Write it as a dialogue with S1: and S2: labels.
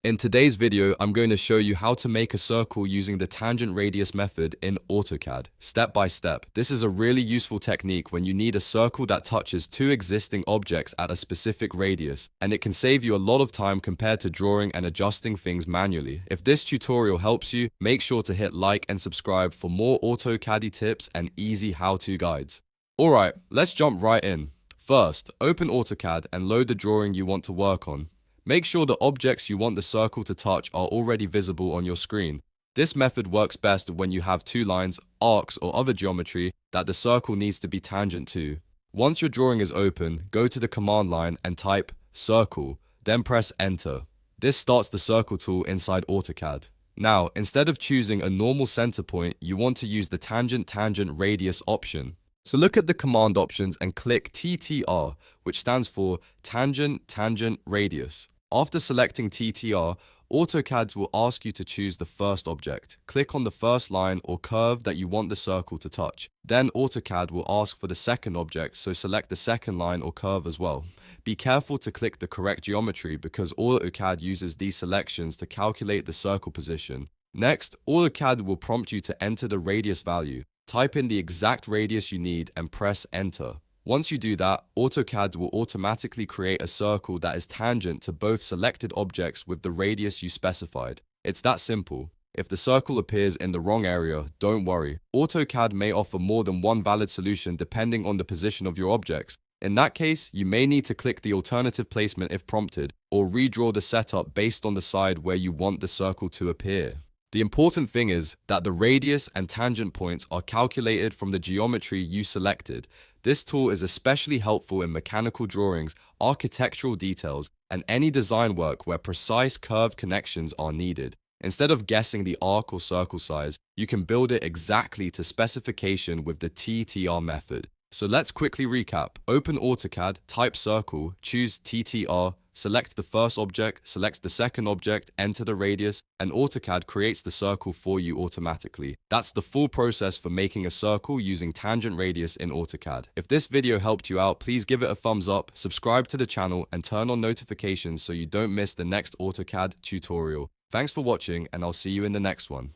S1: In today's video, I'm going to show you how to make a circle using the tangent radius method in AutoCAD, step by step. This is a really useful technique when you need a circle that touches two existing objects at a specific radius, and it can save you a lot of time compared to drawing and adjusting things manually. If this tutorial helps you, make sure to hit like and subscribe for more AutoCAD tips and easy how-to guides. Alright, let's jump right in. First, open AutoCAD and load the drawing you want to work on. Make sure the objects you want the circle to touch are already visible on your screen. This method works best when you have two lines, arcs, or other geometry that the circle needs to be tangent to. Once your drawing is open, go to the command line and type circle, then press enter. This starts the circle tool inside AutoCAD. Now, instead of choosing a normal center point, you want to use the tangent radius option. So look at the command options and click TTR, which stands for tangent radius. After selecting TTR, AutoCAD will ask you to choose the first object. Click on the first line or curve that you want the circle to touch. Then AutoCAD will ask for the second object, so select the second line or curve as well. Be careful to click the correct geometry because AutoCAD uses these selections to calculate the circle position. Next, AutoCAD will prompt you to enter the radius value. Type in the exact radius you need and press enter. Once you do that, AutoCAD will automatically create a circle that is tangent to both selected objects with the radius you specified. It's that simple. If the circle appears in the wrong area, don't worry. AutoCAD may offer more than one valid solution depending on the position of your objects. In that case, you may need to click the alternative placement if prompted, or redraw the setup based on the side where you want the circle to appear. The important thing is that the radius and tangent points are calculated from the geometry you selected. This tool is especially helpful in mechanical drawings, architectural details, and any design work where precise curved connections are needed. Instead of guessing the arc or circle size, you can build it exactly to specification with the TTR method. So let's quickly recap. Open AutoCAD, type circle, choose TTR, select the first object, select the second object, enter the radius, and AutoCAD creates the circle for you automatically. That's the full process for making a circle using tangent radius in AutoCAD. If this video helped you out, please give it a thumbs up, subscribe to the channel, and turn on notifications so you don't miss the next AutoCAD tutorial. Thanks for watching, and I'll see you in the next one.